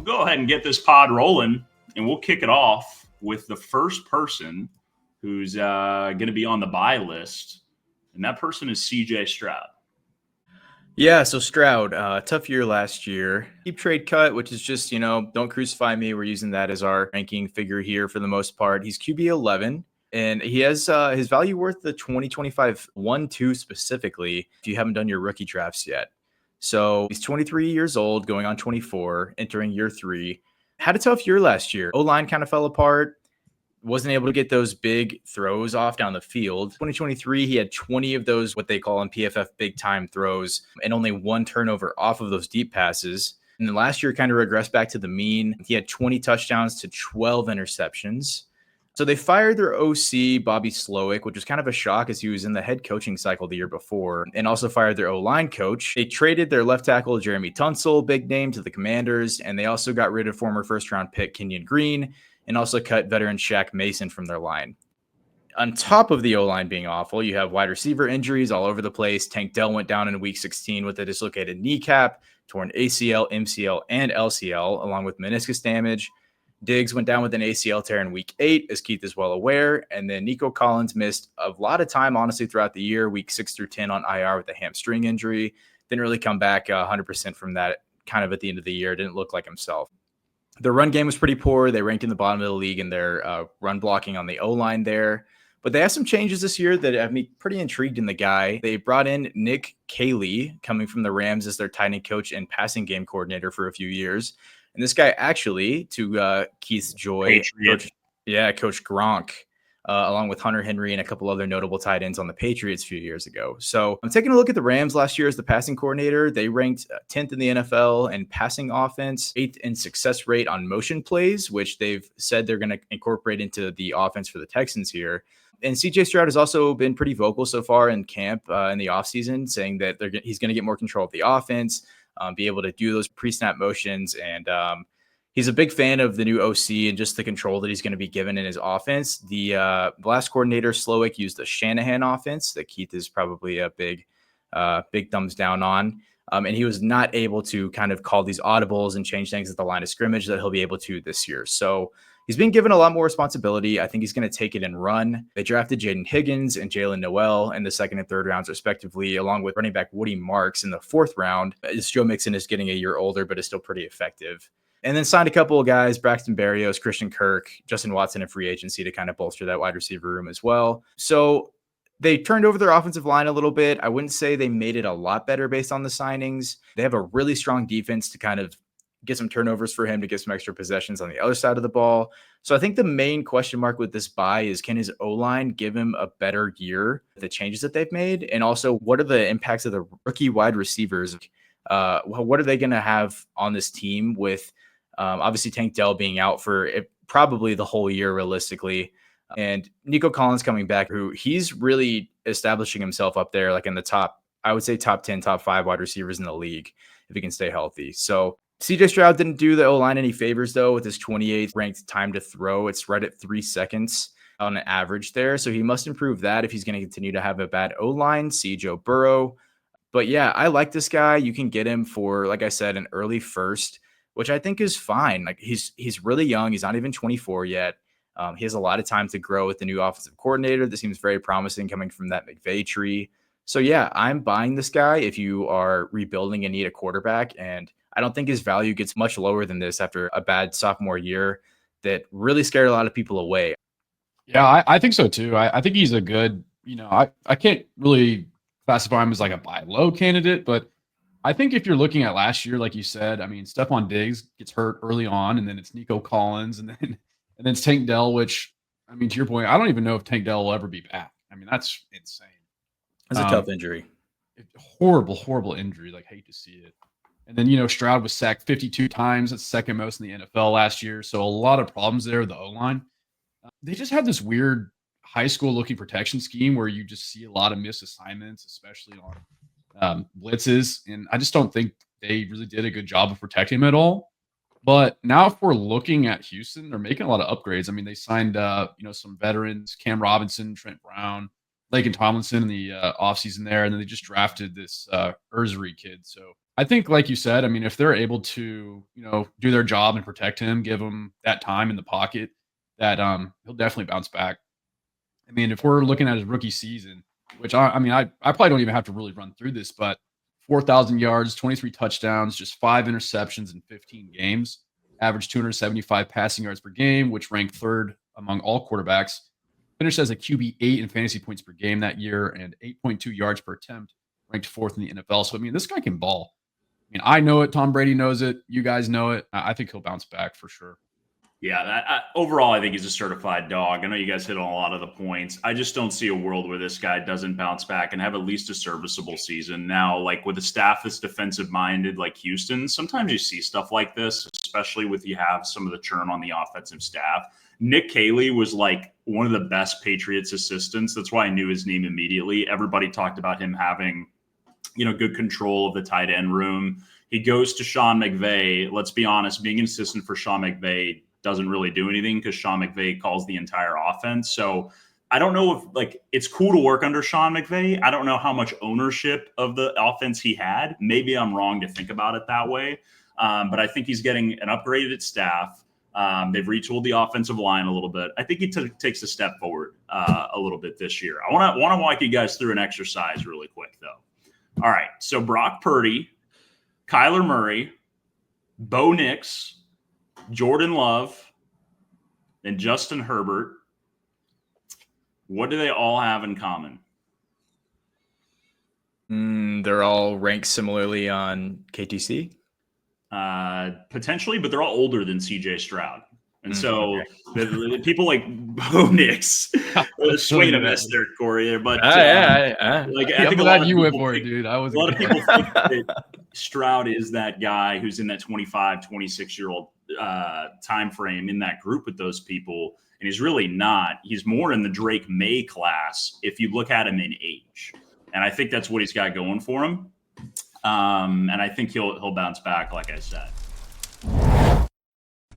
go ahead and get this pod rolling, and we'll kick it off with the first person who's going to be on the buy list, and that person is CJ Stroud. Yeah, so Stroud, tough year last year. Keep trade cut, which is just, don't crucify me. We're using that as our ranking figure here for the most part. He's QB 11, and he has his value worth the 2025 1-2 specifically if you haven't done your rookie drafts yet. So he's 23 years old, going on 24, entering year 3. Had a tough year last year. O-line kind of fell apart. Wasn't able to get those big throws off down the field. 2023, he had 20 of those, what they call in PFF big time throws, and only 1 turnover off of those deep passes. And then last year kind of regressed back to the mean. He had 20 touchdowns to 12 interceptions. So they fired their OC, Bobby Slowick, which was kind of a shock as he was in the head coaching cycle the year before, and also fired their O-line coach. They traded their left tackle, Jeremy Tunsil, big name, to the Commanders, and they also got rid of former first-round pick Kenyon Green, and also cut veteran Shaq Mason from their line. On top of the O-line being awful, you have wide receiver injuries all over the place. Tank Dell went down in week 16 with a dislocated kneecap, torn ACL, MCL, and LCL, along with meniscus damage. Diggs went down with an ACL tear in week 8, as Keith is well aware. And then Nico Collins missed a lot of time, honestly, throughout the year, week 6 through 10 on IR with a hamstring injury. Didn't really come back 100% from that kind of at the end of the year. Didn't look like himself. Their run game was pretty poor. They ranked in the bottom of the league in their run blocking on the O-line there. But they have some changes this year that have me pretty intrigued in the guy. They brought in Nick Caley, coming from the Rams, as their tight end coach and passing game coordinator for a few years. And this guy actually, to Keith's joy, Coach Gronk, along with Hunter Henry and a couple other notable tight ends on the Patriots a few years ago. So I'm taking a look at the Rams last year as the passing coordinator. They ranked 10th in the NFL in passing offense, 8th in success rate on motion plays, which they've said they're going to incorporate into the offense for the Texans here. And CJ Stroud has also been pretty vocal so far in camp in the offseason, saying that he's going to get more control of the offense, be able to do those pre-snap motions. And he's a big fan of the new OC and just the control that he's going to be given in his offense. The last coordinator, Slowick, used the Shanahan offense that Keith is probably a big thumbs down on. And he was not able to kind of call these audibles and change things at the line of scrimmage that he'll be able to this year. So he's been given a lot more responsibility. I think he's going to take it and run. They drafted Jaden Higgins and Jalen Noel in the 2nd and 3rd rounds, respectively, along with running back Woody Marks in the 4th round. Joe Mixon is getting a year older, but is still pretty effective. And then signed a couple of guys, Braxton Berrios, Christian Kirk, Justin Watson in free agency to kind of bolster that wide receiver room as well. So they turned over their offensive line a little bit. I wouldn't say they made it a lot better based on the signings. They have a really strong defense to kind of get some turnovers for him to get some extra possessions on the other side of the ball. So I think the main question mark with this buy is, can his O-line give him a better year, the changes that they've made? And also, what are the impacts of the rookie wide receivers? What are they going to have on this team with obviously Tank Dell being out for probably the whole year realistically, and Nico Collins coming back, who he's really establishing himself up there, like in the top, I would say top 10, top 5 wide receivers in the league if he can stay healthy. So CJ Stroud didn't do the O-line any favors, though, with his 28th ranked time to throw. It's right at 3 seconds on an average there. So he must improve that if he's going to continue to have a bad O-line. See Joe Burrow. But yeah, I like this guy. You can get him for, like I said, an early first, which I think is fine. Like he's really young. He's not even 24 yet. He has a lot of time to grow with the new offensive coordinator. This seems very promising coming from that McVay tree. So yeah, I'm buying this guy if you are rebuilding and need a quarterback. And I don't think his value gets much lower than this after a bad sophomore year that really scared a lot of people away. Yeah, I think so too. I think he's a good, I can't really classify him as like a buy low candidate, but I think if you're looking at last year, like you said, I mean, Stephon Diggs gets hurt early on, and then it's Nico Collins, and then it's Tank Dell, which, I mean, to your point, I don't even know if Tank Dell will ever be back. I mean, that's insane. It's a tough injury. Horrible injury. Like, hate to see it. And then, Stroud was sacked 52 times. That's second most in the NFL last year. So a lot of problems there with the O-line. They just have this weird high school looking protection scheme where you just see a lot of missed assignments, especially on blitzes. And I just don't think they really did a good job of protecting him at all. But now if we're looking at Houston, they're making a lot of upgrades. I mean, they signed, some veterans, Cam Robinson, Trent Brown, Laken Tomlinson in the offseason there, and then they just drafted this Ursary kid. So I think, like you said, I mean, if they're able to, do their job and protect him, give him that time in the pocket, that he'll definitely bounce back. I mean, if we're looking at his rookie season, which I probably don't even have to really run through this, but 4,000 yards, 23 touchdowns, just 5 interceptions in 15 games, averaged 275 passing yards per game, which ranked third among all quarterbacks. Finished as a QB8 in fantasy points per game that year and 8.2 yards per attempt, ranked fourth in the NFL. So, I mean, this guy can ball. I mean, I know it. Tom Brady knows it. You guys know it. I think he'll bounce back for sure. Yeah, overall, I think he's a certified dog. I know you guys hit on a lot of the points. I just don't see a world where this guy doesn't bounce back and have at least a serviceable season. Now, like with a staff that's defensive-minded like Houston, sometimes you see stuff like this, especially with you have some of the churn on the offensive staff. Nick Caley was like one of the best Patriots assistants. That's why I knew his name immediately. Everybody talked about him having, good control of the tight end room. He goes to Sean McVay. Let's be honest, being an assistant for Sean McVay doesn't really do anything because Sean McVay calls the entire offense. So I don't know if it's cool to work under Sean McVay. I don't know how much ownership of the offense he had. Maybe I'm wrong to think about it that way. But I think he's getting an upgraded staff. They've retooled the offensive line a little bit. I think he takes a step forward a little bit this year. I want to walk you guys through an exercise really quick, though. All right. So Brock Purdy, Kyler Murray, Bo Nix, Jordan Love, and Justin Herbert. What do they all have in common? They're all ranked similarly on KTC. Potentially, but they're all older than CJ Stroud. And so the people like Bo Nix, swing and a miss there, Corey. But I think glad you went for it, dude. A lot of people think that Stroud is that guy who's in that 25, 26-year-old time frame in that group with those people. And he's really not. He's more in the Drake May class if you look at him in age. And I think that's what he's got going for him. And I think he'll bounce back, like I said.